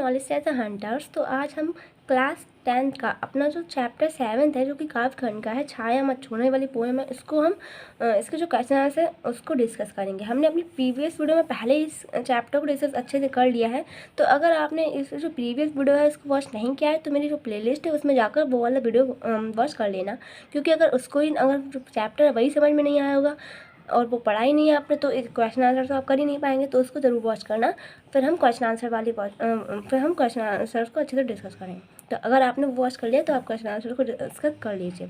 Knowledge as a hunters. तो आज हम क्लास 10th का अपना जो चैप्टर 7 है, जो कि काव्यखंड का है, छाया मत छोड़ने वाली पोएम है, इसको हम इसके जो क्वेश्चन आंसर है उसको डिस्कस करेंगे। हमने अपनी प्रीवियस वीडियो में पहले इस चैप्टर को डिस्कस अच्छे से कर लिया है। तो अगर आपने इस जो प्रीवियस वीडियो है उसको वॉच नहीं किया है तो मेरी जो प्लेलिस्ट है उसमें जाकर वो वाला वीडियो वॉच कर लेना, क्योंकि अगर जो चैप्टर वही समझ में नहीं आया होगा और वो पढ़ा ही नहीं है आपने तो क्वेश्चन आंसर तो आप कर ही नहीं पाएंगे। तो उसको ज़रूर वॉच करना, फिर हम क्वेश्चन आंसर को अच्छे से डिस्कस करेंगे। तो अगर आपने वॉच कर लिया तो आप क्वेश्चन आंसर को डिस्कस कर लीजिए।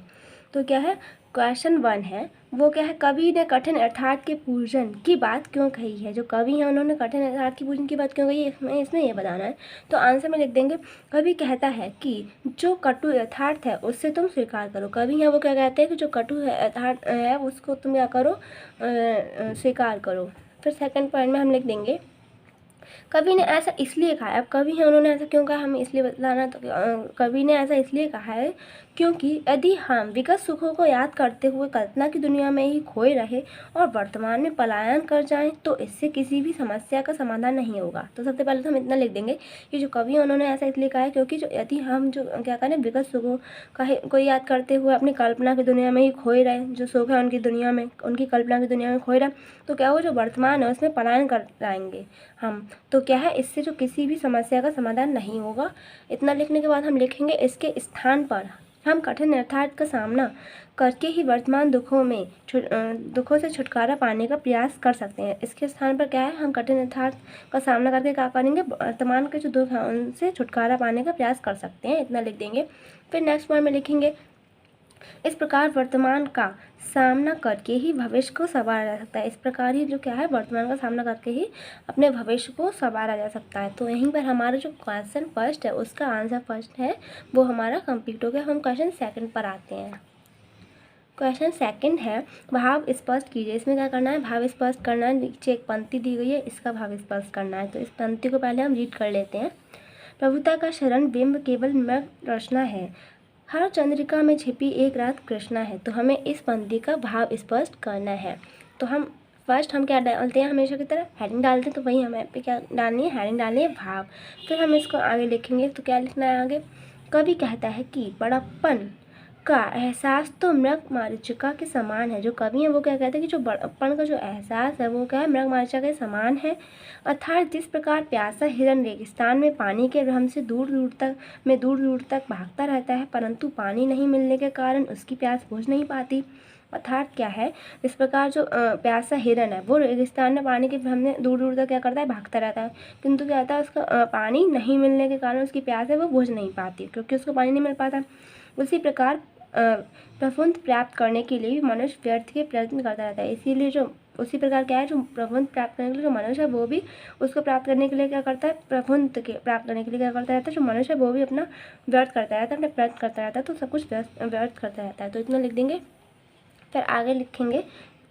तो क्या है, क्वेश्चन 1 है वो क्या है, कवि ने कठिन अर्थात के पूजन की बात क्यों कही है। जो कवि हैं उन्होंने कठिन अर्थात की पूजन की बात क्यों कही है, इसमें ये बताना है। तो आंसर में लिख देंगे, कवि कहता है कि जो कटु यथार्थ है उससे तुम स्वीकार करो। कवि हैं वो क्या कहते हैं कि जो कटु यथार्थ है उसको तुम क्या करो, स्वीकार करो। फिर सेकंड पॉइंट में हम लिख देंगे, कवि ने ऐसा इसलिए कहा है। अब कवि हैं उन्होंने ऐसा क्यों कहा हमें इसलिए बताना। तो कवि ने ऐसा इसलिए कहा है क्योंकि यदि हम विगत सुखों को याद करते हुए कल्पना की दुनिया में ही खोए रहे और वर्तमान में पलायन कर जाएं तो इससे किसी भी समस्या का समाधान नहीं होगा। तो सबसे पहले तो हम इतना लिख देंगे कि जो कवि हैं उन्होंने ऐसा इसलिए कहा है क्योंकि जो यदि हम जो क्या करें विगत सुखों को याद करते हुए अपनी कल्पना की दुनिया में ही खोए रहे, जो सुख है उनकी दुनिया में, उनकी कल्पना की दुनिया में खोए रहे, तो क्या हो, जो वर्तमान है उसमें पलायन कर जाएंगे हम। तो क्या है, इससे जो किसी भी समस्या का समाधान नहीं होगा। इतना लिखने के बाद हम लिखेंगे, इसके स्थान पर हम कठिन यथार्थ का सामना करके ही वर्तमान दुखों से छुटकारा पाने का प्रयास कर सकते हैं। इसके स्थान पर क्या है, हम कठिन यथार्थ का सामना करके क्या करेंगे, वर्तमान के जो दुख हैं उनसे छुटकारा पाने का प्रयास कर सकते हैं। इतना लिख देंगे। फिर नेक्स्ट पॉइंट में लिखेंगे, इस प्रकार वर्तमान का सामना करके ही भविष्य को संवारा जा सकता है। इस प्रकार ही जो क्या है, वर्तमान का सामना करके ही अपने भविष्य को संवारा जा सकता है। तो यहीं पर हमारा जो क्वेश्चन फर्स्ट है उसका आंसर फर्स्ट है वो हमारा कंप्लीट हो गया। हम क्वेश्चन सेकंड पर आते हैं। क्वेश्चन सेकंड है, भाव स्पष्ट कीजिए। इसमें क्या करना है, भाव स्पष्ट करना है। नीचे एक पंक्ति दी गई है, इसका भाव स्पष्ट करना है। तो इस पंक्ति को पहले हम रीड कर लेते हैं। प्रभुता का शरण बिंब केवल मृग रचना है, हर चंद्रिका में छिपी एक रात कृष्णा है। तो हमें इस पंक्ति का भाव स्पष्ट करना है। तो हम फर्स्ट हम क्या डालते हैं, हमेशा की तरह हेडिंग डालते हैं। तो वही हमें पे क्या डालनी है, हेडिंग डालनी है भाव। फिर हम इसको आगे लिखेंगे। तो क्या लिखना है आगे, कवि कहता है कि बड़प्पन का एहसास तो मृग मारीचिका के समान है। जो कवि है वो क्या कहते हैं कि जो बड़प्पन का जो एहसास है वो क्या है, मृग मारीचिका के समान है। अर्थात जिस प्रकार प्यासा हिरन रेगिस्तान में पानी के भ्रम से दूर दूर तक भागता रहता है, परंतु पानी नहीं मिलने के कारण उसकी प्यास बुझ नहीं पाती। अर्थात क्या है, इस प्रकार जो प्यासा हिरन है वो रेगिस्तान में पानी के भ्रम में दूर तक क्या करता है, भागता रहता है, किंतु क्या होता है, उसका पानी नहीं मिलने के कारण उसकी प्यास है वो बुझ नहीं पाती, क्योंकि उसको पानी नहीं मिल पाता। उसी प्रकार प्रफुल्ल प्राप्त करने के लिए भी मनुष्य व्यर्थ के प्रयत्न करता रहता है। इसीलिए जो उसी प्रकार क्या है, जो प्रफुल्ल प्राप्त करने के लिए जो मनुष्य है वो भी उसको प्राप्त करने के लिए क्या करता है, प्रफुल्ल के प्राप्त करने के लिए क्या करता रहता है, जो मनुष्य है वो भी अपना व्यर्थ करता रहता है, अपने प्रयत्न करता रहता है। तो सब कुछ व्यर्थ करता रहता है। तो इतना लिख देंगे। फिर आगे लिखेंगे,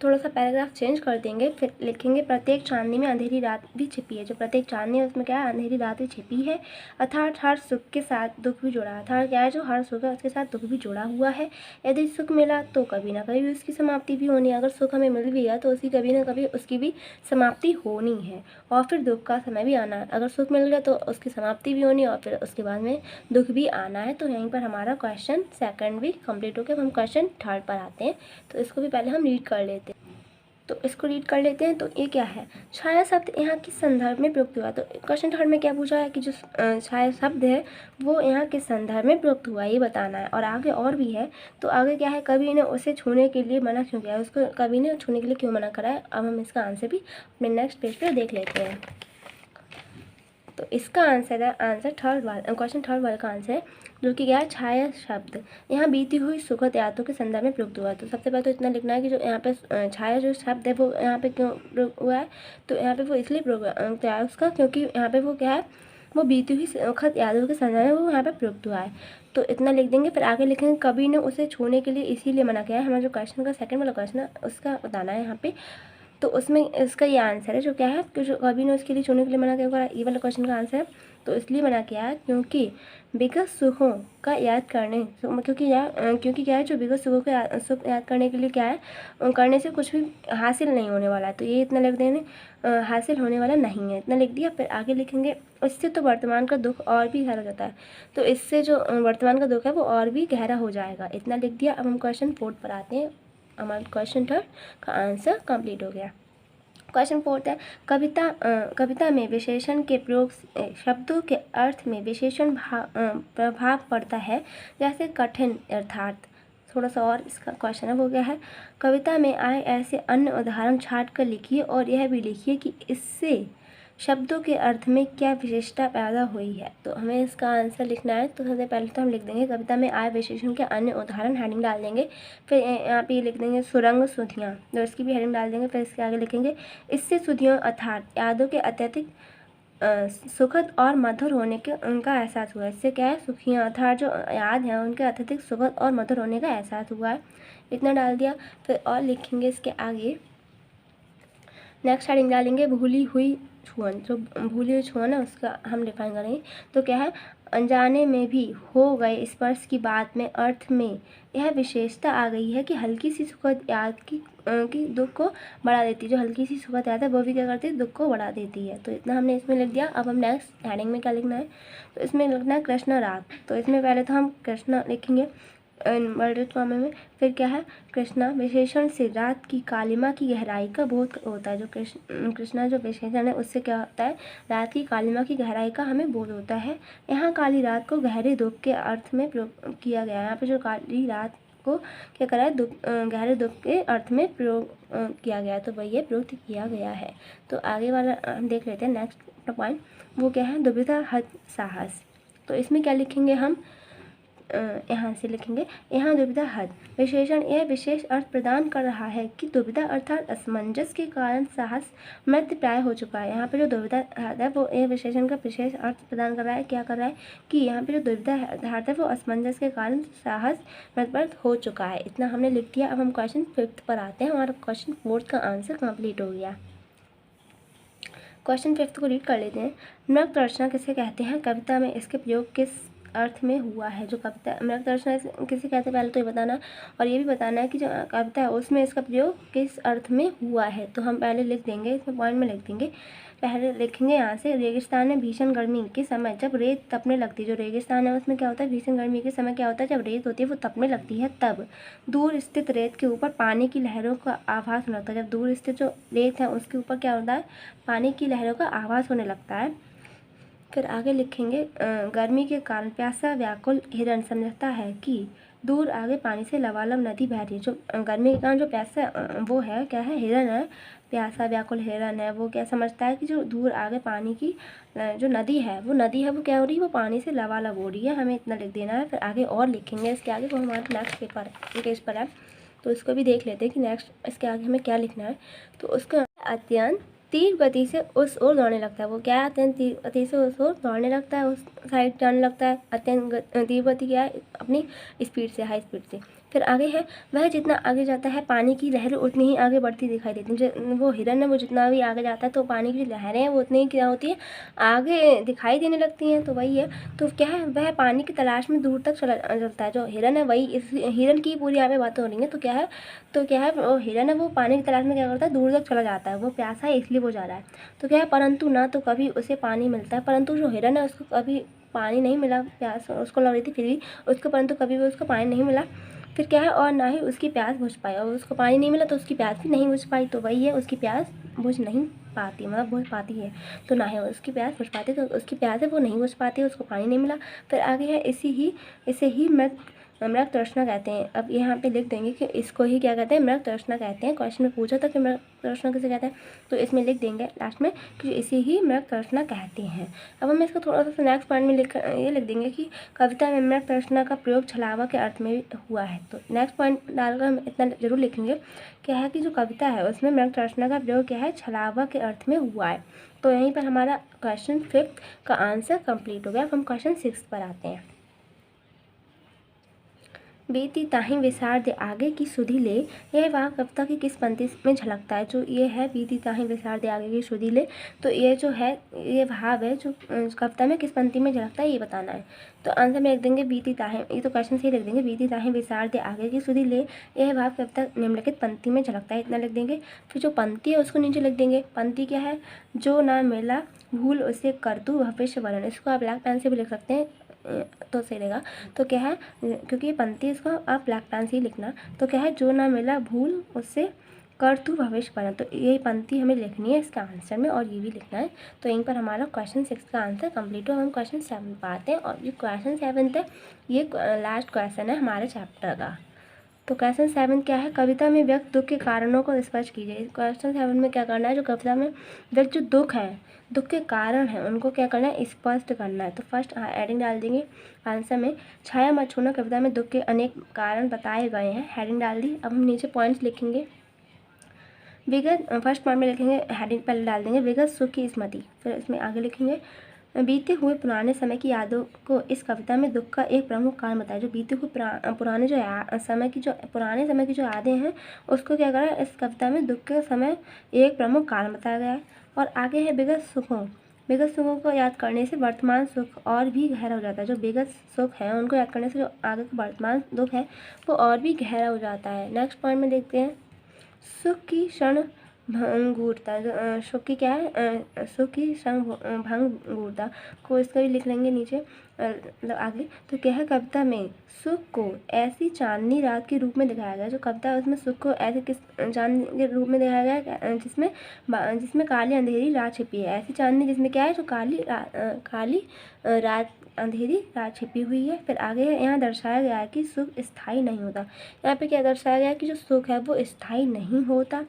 थोड़ा सा पैराग्राफ चेंज कर देंगे। फिर लिखेंगे, प्रत्येक चांदनी में अंधेरी रात भी छिपी है। जो प्रत्येक चांदनी है उसमें क्या है, अंधेरी रात भी छिपी है। अर्थात हर सुख के साथ दुख भी जुड़ा है। अर्थात क्या है, जो हर सुख है उसके साथ दुख भी जुड़ा हुआ है। यदि सुख मिला तो कभी ना कभी उसकी समाप्ति भी होनी है। अगर सुख हमें मिल भी गया तो उसकी कभी ना कभी उसकी भी समाप्ति होनी है। और फिर दुख का समय भी आना है। अगर सुख मिल गया तो उसकी समाप्ति भी होनी है और फिर उसके बाद में दुख भी आना है। तो यहीं पर हमारा क्वेश्चन सेकंड भी कंप्लीट हो गया। हम क्वेश्चन थर्ड पर आते हैं। तो इसको भी पहले हम रीड कर लेते हैं। तो इसको रीड कर लेते हैं। तो ये क्या है, छाया शब्द यहाँ किस संदर्भ में प्रयुक्त हुआ। तो क्वेश्चन थर्ड में क्या पूछा है कि जो छाया शब्द है वो यहाँ किस संदर्भ में प्रयुक्त हुआ, ये बताना है। और आगे और भी है। तो आगे क्या है, कवि ने उसे छूने के लिए मना क्यों किया है, उसको कवि ने छूने के लिए क्यों मना करा है। अब हम इसका आंसर भी अपने नेक्स्ट पेज पर देख लेते हैं। तो इसका आंसर है, क्वेश्चन थर्ड वाले का आंसर है, जो कि क्या है, छाया शब्द यहाँ बीती हुई सुखद यादों के संदर्भ में प्रयुक्त हुआ है। तो सबसे पहले तो इतना लिखना है कि जो यहाँ पे छाया जो शब्द है वो यहाँ पे क्यों प्रयोग हुआ है। तो यहाँ पे वो इसलिए प्रयोग है उसका, क्योंकि यहाँ पे वो क्या है, वो बीती हुई सुखद यादों के संदर्भ में वो यहाँ पे प्रयुक्त हुआ है। तो इतना लिख देंगे। फिर आगे लिखेंगे, कवि ने उसे छूने के लिए इसीलिए मना किया है। हमारा जो क्वेश्चन का सेकंड वाला क्वेश्चन है उसका बताना है यहाँ पे। तो उसमें इसका ये आंसर है जो क्या है कि जो कवि ने उसके लिए चुनने के लिए मना किया होगा, ये वाला क्वेश्चन का आंसर है। तो इसलिए मना किया है क्योंकि विगत सुखों का याद करने क्योंकि क्या है जो विगत सुखों को सुख याद करने के लिए क्या है करने से कुछ भी हासिल नहीं होने वाला है। तो ये इतना लिख देने हासिल होने वाला नहीं है, इतना लिख दिया। फिर आगे लिखेंगे इससे तो वर्तमान का दुख और भी गहरा हो जाता है। तो इससे जो वर्तमान का दुख है वो और भी गहरा हो जाएगा, इतना लिख दिया। अब हम क्वेश्चन 4 पर आते हैं। हमारा क्वेश्चन 3 का आंसर कंप्लीट हो गया। क्वेश्चन 4 है कविता में विशेषण के प्रयोग से शब्दों के अर्थ में विशेषण प्रभाव पड़ता है, जैसे कठिन अर्थात। थोड़ा सा और इसका क्वेश्चन है वो क्या है, कविता में आए ऐसे अन्य उदाहरण छांट कर लिखिए और यह भी लिखिए कि इससे शब्दों के अर्थ में क्या विशेषता पैदा हुई है। तो हमें इसका आंसर लिखना है। तो सबसे पहले तो हम लिख देंगे कविता में आए विशेषण के अन्य उदाहरण, हेडिंग डाल देंगे। फिर यहाँ पे ये लिख देंगे सुरंग सुधियाँ, तो इसकी भी हेडिंग डाल देंगे। फिर इसके आगे लिखेंगे इससे सुधियों अर्थात यादों के अत्यधिक सुखद और मधुर होने के उनका एहसास हुआ है। इससे क्या है सुखियाँ अर्थात जो याद हैं उनके अत्यधिक सुखद और मधुर होने का एहसास हुआ है, इतना डाल दिया। फिर और लिखेंगे इसके आगे नेक्स्ट हेडिंग डालेंगे भूली हुई छुअन। जो भूली हुई छुअन है उसका हम डिफाइन करेंगे। तो क्या है अनजाने में भी हो गए स्पर्श की बात में अर्थ में यह विशेषता आ गई है कि हल्की सी सुखद याद की दुख को बढ़ा देती है। जो हल्की सी सुखद याद है वो भी क्या करती है दुख को बढ़ा देती है। तो इतना हमने इसमें लिख दिया। अब हम नेक्स्ट हेडिंग में क्या लिखना है, तो इसमें लिखना है कृष्ण राग। तो इसमें पहले तो हम कृष्ण लिखेंगे इन्वर्टेड कॉमा में। फिर क्या है कृष्णा विशेषण से रात की कालिमा की गहराई का बोध होता है। जो कृष्णा जो विशेषण है उससे क्या होता है रात की कालिमा की गहराई का हमें बोध होता है। यहाँ काली रात को गहरे दुख के अर्थ में प्रयोग किया गया है। यहाँ पे जो काली रात को क्या करा है गहरे दुख के अर्थ में प्रयोग किया गया है, तो वही प्रयुक्त किया गया है। तो आगे वाला हम देख लेते हैं नेक्स्ट पॉइंट, वो क्या है दुविधा हत साहस। तो इसमें क्या लिखेंगे हम यहाँ से लिखेंगे यहाँ दुविधा हद विशेषण यह विशेष अर्थ प्रदान कर रहा है कि दुविधा अर्थात असमंजस के कारण साहस मृत प्राय हो चुका है। यहाँ पे जो दुविधा हद है वो यह विशेषण का विशेष अर्थ प्रदान कर रहा है, क्या कर रहा है कि यहाँ पे जो दुविधा हद है वो असमंजस के कारण साहस मृत हो चुका है, इतना हमने लिख दिया। अब हम क्वेश्चन 5 पर आते हैं। हमारा क्वेश्चन 4 का आंसर कंप्लीट हो गया। क्वेश्चन 5 को रीड कर लेते हैं। मृत रचना किसे कहते हैं, कविता में इसके प्रयोग किस अर्थ में हुआ है। जो कविता मृत रचना किसे कहते हैं पहले तो ये बताना है, और ये भी बताना है कि जो कविता है उसमें इसका प्रयोग किस अर्थ में हुआ है। तो हम पहले लिख देंगे, इसमें पॉइंट में लिख देंगे। पहले लिखेंगे यहाँ से रेगिस्तान में भीषण गर्मी के समय जब रेत तपने लगती है। जो रेगिस्तान है उसमें क्या होता है भीषण गर्मी के समय क्या होता है जब रेत होती है वो तपने लगती है, तब दूर स्थित रेत के ऊपर पानी की लहरों का आभास होने लगता है। जब दूर स्थित जो रेत है उसके ऊपर क्या होता है पानी की लहरों का आभास होने लगता है। फिर आगे लिखेंगे गर्मी के कारण प्यासा व्याकुल हिरण समझता है कि दूर आगे पानी से लबालब नदी बह रही है। जो गर्मी के कारण जो प्यासा वो है क्या है हिरण है, प्यासा व्याकुल हिरण है, वो क्या समझता है कि जो दूर आगे पानी की जो नदी है वो क्या हो रही है वो पानी से लबालब हो रही है, हमें इतना लिख देना है। फिर आगे और लिखेंगे इसके आगे, वो हमारा नेक्स्ट पेज पर है, तो इसको भी देख लेते हैं कि नेक्स्ट इसके आगे हमें क्या लिखना है। तो उसका अत्यंत तीव्र गति से उस ओर दौड़ने लगता है। वो क्या है अत्यंत तीव्र गति से उस ओर दौड़ने लगता है, उस साइड जाने लगता है। अत्यंत तीव्र गति क्या है अपनी स्पीड से, हाई स्पीड से। फिर आगे है वह जितना आगे जाता है पानी की लहरें उतनी ही आगे बढ़ती दिखाई देती हैं। वो हिरन है वो जितना भी आगे जाता है तो पानी की लहरें हैं वो उतनी ही क्या होती है आगे दिखाई देने लगती हैं। तो वही है, तो क्या है वह पानी की तलाश में दूर तक चलता है। जो हिरन है वही इस हिरन की पूरी यहाँ पे बातें हो रही हैं। तो क्या है वो हिरन है वो पानी की तलाश में क्या करता है दूर तक चला जाता है। वो प्यासा है इसलिए वो जा रहा है। तो क्या है परंतु ना तो कभी उसे पानी मिलता है, परंतु जो हिरन है उसको कभी पानी नहीं मिला, प्यास उसको लग रही थी फिर भी उसको, परंतु कभी भी उसको पानी नहीं मिला। फिर क्या है और ना ही उसकी प्यास बुझ पाई, और उसको पानी नहीं मिला तो उसकी प्यास भी नहीं बुझ पाई। तो वही है उसकी प्यास बुझ नहीं पाती, मतलब बुझ पाती है तो ना ही उसकी प्यास बुझ पाती, तो उसकी प्यास है वो नहीं बुझ पाती, उसको पानी नहीं मिला। फिर आगे है इसे ही मृग तृष्णा कहते हैं। अब यहाँ पे लिख देंगे कि इसको ही क्या कहते हैं मृग तृष्णा कहते हैं। क्वेश्चन में पूछा था कि मृग तृष्णा किसे कहते हैं, तो इसमें लिख देंगे लास्ट में कि इसे ही मृग तृष्णा कहते हैं। अब हम इसको थोड़ा सा नेक्स्ट पॉइंट में ये लिख देंगे कि कविता में मृग तृष्णा का प्रयोग छलावा के अर्थ में हुआ है। तो नेक्स्ट पॉइंट डालकर हम इतना जरूर लिखेंगे क्या है कि जो कविता है उसमें मृग तृष्णा का प्रयोग क्या है छलावा के अर्थ में हुआ है। तो यहीं पर हमारा क्वेश्चन 5 का आंसर कंप्लीट हो गया। अब हम क्वेश्चन 6 पर आते हैं। बीती ताही विसार दे आगे की सुधि ले, यह भाव कविता की किस पंक्ति में झलकता है? जो ये है बीती ताही विसार दे आगे की सुधि ले, तो ये जो है ये भाव है जो कविता में किस पंक्ति में झलकता है ये बताना है। तो आंसर में लिख देंगे बीती ताही, ये तो क्वेश्चन से ही लिख देंगे, बीती ताही विसार दे आगे की सुधि ले, यह भाव कविता निम्नलिखित पंक्ति में झलकता है, इतना लिख देंगे। फिर जो पंक्ति है उसको नीचे लिख देंगे। पंक्ति क्या है? जो ना मिला भूल उसे कर तू भविष्य वरण। इसको आप ब्लैक पेन से भी लिख सकते हैं तो सही रहेगा। तो क्या है, क्योंकि ये पंक्ति इसको आप ब्लैक पेन से ही लिखना। तो क्या है, जो ना मिला भूल उससे कर तू भविष्य वरण। तो यही पंक्ति हमें लिखनी है इसका आंसर में, और ये भी लिखना है। तो यहीं पर हमारा क्वेश्चन 6 का आंसर कंप्लीट हुआ। हम क्वेश्चन 7 पर आते हैं, और ये क्वेश्चन 7 है, ये लास्ट क्वेश्चन है हमारे चैप्टर का। तो क्वेश्चन 7 क्या है? कविता में व्यक्त दुख के कारणों को स्पष्ट कीजिए। क्वेश्चन 7 में क्या करना है? जो कविता में व्यक्त जो दुख है, दुख के कारण है, उनको क्या करना है? स्पष्ट करना है। तो फर्स्ट हेडिंग डाल देंगे आंसर में, छाया मत छोड़ना कविता में दुख के अनेक कारण बताए गए हैं। हेडिंग डाल दी। अब हम नीचे पॉइंट्स लिखेंगे। विगत फर्स्ट पॉइंट में लिखेंगे, हेडिंग पहले डाल देंगे विगत सुख की स्मृति। फिर इसमें आगे लिखेंगे बीते हुए पुराने समय की यादों को इस कविता में दुख का एक प्रमुख कारण बताया। जो बीते हुए पुराने जो पुराने समय की जो यादें हैं उसको क्या करा इस कविता में दुख के समय एक प्रमुख कारण बताया गया है। और आगे है विगत सुखों को याद करने से वर्तमान सुख और भी गहरा हो जाता है। जो विगत सुख है उनको याद करने से जो आगे का वर्तमान दुख है वो और भी गहरा हो जाता है। नेक्स्ट पॉइंट में देखते हैं, सुख की क्षण भंगुरता। सुख की क्या है? सुख की क्षण भंगुरता को इसका भी लिख लेंगे नीचे मतलब आगे। तो क्या है, कविता में सुख को ऐसी चांदनी रात के रूप में दिखाया गया। जो कविता है उसमें सुख को ऐसे किस चांदनी के रूप में दिखाया गया है जिसमें काली अंधेरी रात छिपी है। ऐसी चांदनी जिसमें क्या है, जो काली रात अंधेरी रात छिपी हुई है। फिर आगे है, यहाँ दर्शाया गया है कि सुख स्थायी नहीं होता। यहाँ पे क्या दर्शाया गया है कि जो सुख है वो स्थायी नहीं होता।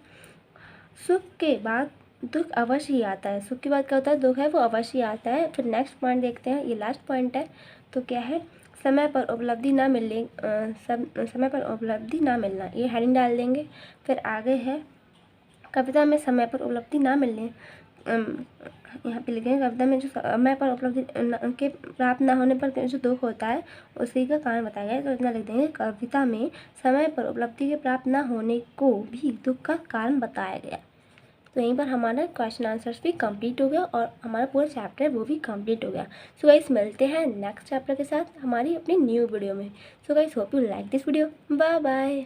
सुख के बाद दुख अवश्य ही आता है। सुख के बाद क्या होता है? दुख है वो अवश्य ही आता है। फिर नेक्स्ट पॉइंट देखते हैं, ये लास्ट पॉइंट है। तो क्या है, समय पर उपलब्धि ना मिलना, ये हेडिंग डाल देंगे। फिर आगे है, कविता में समय पर उपलब्धि ना मिलने, यहाँ पे लिखेंगे कविता में जो समय पर उपलब्धि के प्राप्त ना होने पर जो दुख होता है उसी का कारण बताया गया है। तो इतना लिख देंगे, कविता में समय पर उपलब्धि के प्राप्त ना होने को भी दुख का कारण बताया गया। तो यहीं पर हमारा क्वेश्चन आंसर्स भी कंप्लीट हो गया, और हमारा पूरा चैप्टर वो भी कंप्लीट हो गया। सो गाइस मिलते हैं नेक्स्ट चैप्टर के साथ हमारी अपनी न्यू वीडियो में। So guys hope you like this video. Bye bye.